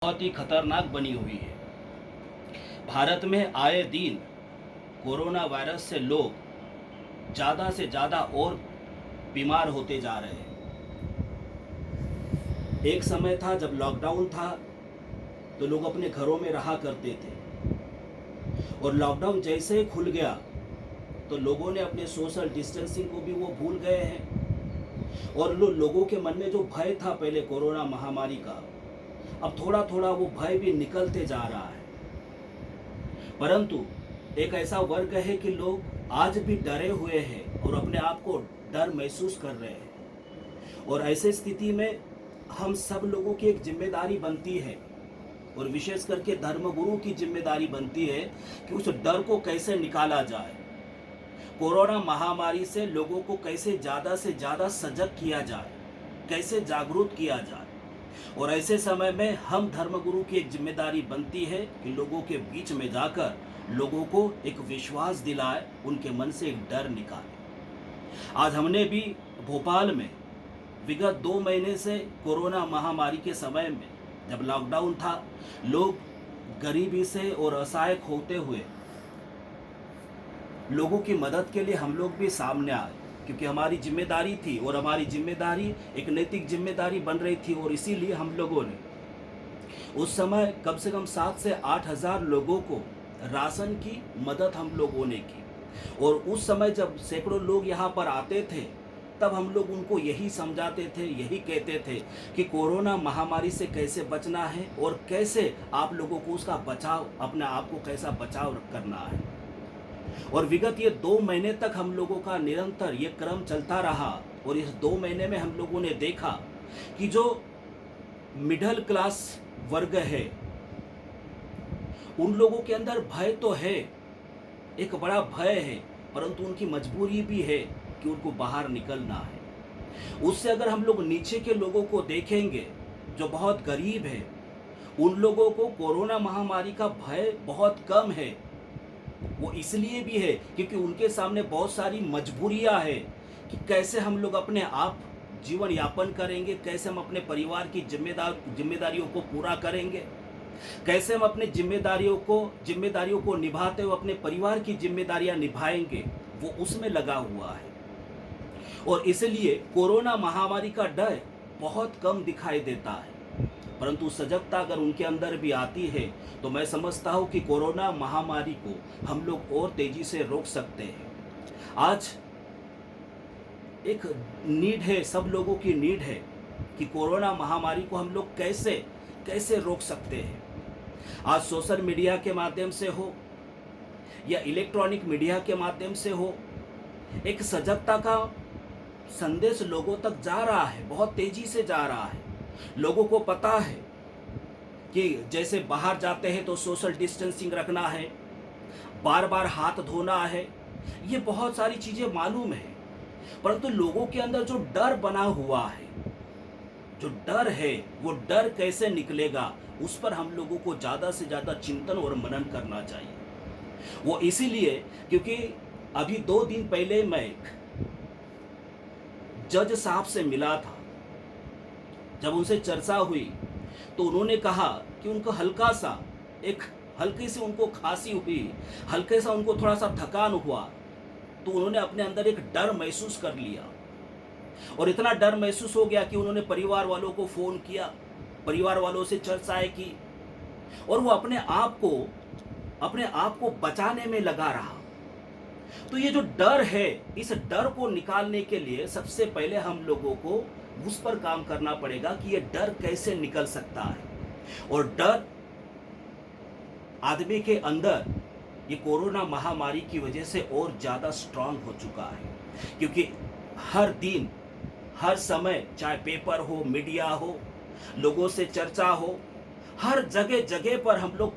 बहुत ही खतरनाक बनी हुई है। भारत में आए दिन कोरोना वायरस से लोग ज़्यादा से ज़्यादा और बीमार होते जा रहे हैं। एक समय था जब लॉकडाउन था तो लोग अपने घरों में रहा करते थे, और लॉकडाउन जैसे ही खुल गया तो लोगों ने अपने सोशल डिस्टेंसिंग को भी वो भूल गए हैं। और लोगों के मन में जो भय था पहले कोरोना महामारी का, अब थोड़ा थोड़ा वो भय भी निकलते जा रहा है। परंतु एक ऐसा वर्ग है कि लोग आज भी डरे हुए हैं और अपने आप को डर महसूस कर रहे हैं। और ऐसे स्थिति में हम सब लोगों की एक जिम्मेदारी बनती है, और विशेष करके धर्मगुरु की जिम्मेदारी बनती है कि उस डर को कैसे निकाला जाए। कोरोना महामारी से लोगों को कैसे ज़्यादा से ज़्यादा सजग किया जाए, कैसे जागरूक किया जाए। और ऐसे समय में हम धर्मगुरु की एक जिम्मेदारी बनती है कि लोगों के बीच में जाकर लोगों को एक विश्वास दिलाए, उनके मन से एक डर निकाले। आज हमने भी भोपाल में विगत 2 महीने से कोरोना महामारी के समय में जब लॉकडाउन था, लोग गरीबी से और असहाय होते हुए लोगों की मदद के लिए हम लोग भी सामने आए, क्योंकि हमारी जिम्मेदारी थी और हमारी जिम्मेदारी एक नैतिक जिम्मेदारी बन रही थी। और इसीलिए हम लोगों ने उस समय कम से कम 7 से 8 हज़ार लोगों को राशन की मदद हम लोगों ने की। और उस समय जब सैकड़ों लोग यहाँ पर आते थे, तब हम लोग उनको यही समझाते थे, यही कहते थे कि कोरोना महामारी से कैसे बचना है और कैसे आप लोगों को उसका बचाव, अपने आप को कैसा बचाव करना है। और विगत ये 2 महीने तक हम लोगों का निरंतर ये क्रम चलता रहा। और इस 2 महीने में हम लोगों ने देखा कि जो मिडिल क्लास वर्ग है, उन लोगों के अंदर भय तो है, एक बड़ा भय है, परंतु उनकी मजबूरी भी है कि उनको बाहर निकलना है। उससे अगर हम लोग नीचे के लोगों को देखेंगे जो बहुत गरीब है, उन लोगों को कोरोना महामारी का भय बहुत कम है। वो इसलिए भी है क्योंकि उनके सामने बहुत सारी मजबूरियां हैं कि कैसे हम लोग अपने आप जीवन यापन करेंगे, कैसे हम अपने परिवार की जिम्मेदारियों को पूरा करेंगे, कैसे हम अपने जिम्मेदारियों को निभाते हुए अपने परिवार की जिम्मेदारियां निभाएंगे, वो उसमें लगा हुआ है। और इसलिए कोरोना महामारी का डर बहुत कम दिखाई देता है, परंतु सजगता अगर उनके अंदर भी आती है तो मैं समझता हूँ कि कोरोना महामारी को हम लोग और तेजी से रोक सकते हैं। आज एक नीड है, सब लोगों की नीड है कि कोरोना महामारी को हम लोग कैसे कैसे रोक सकते हैं। आज सोशल मीडिया के माध्यम से हो या इलेक्ट्रॉनिक मीडिया के माध्यम से हो, एक सजगता का संदेश लोगों तक जा रहा है, बहुत तेजी से जा रहा है। लोगों को पता है कि जैसे बाहर जाते हैं तो सोशल डिस्टेंसिंग रखना है, बार बार हाथ धोना है, ये बहुत सारी चीजें मालूम है। परंतु लोगों के अंदर जो डर बना हुआ है, जो डर है, वो डर कैसे निकलेगा, उस पर हम लोगों को ज्यादा से ज्यादा चिंतन और मनन करना चाहिए। वो इसीलिए क्योंकि अभी 2 दिन पहले मैं एक जज साहब से मिला था। जब उनसे चर्चा हुई तो उन्होंने कहा कि उनको हल्की सी उनको खांसी हुई, हल्के सा उनको थोड़ा सा थकान हुआ, तो उन्होंने अपने अंदर एक डर महसूस कर लिया। और इतना डर महसूस हो गया कि उन्होंने परिवार वालों को फोन किया, परिवार वालों से चर्चाएं की, और वो अपने आप को बचाने में लगा रहा। तो ये जो डर है, इस डर को निकालने के लिए सबसे पहले हम लोगों को उस पर काम करना पड़ेगा कि ये डर कैसे निकल सकता है। और डर आदमी के अंदर ये कोरोना महामारी की वजह से और ज़्यादा स्ट्रांग हो चुका है, क्योंकि हर दिन हर समय, चाहे पेपर हो, मीडिया हो, लोगों से चर्चा हो, हर जगह जगह पर हम लोग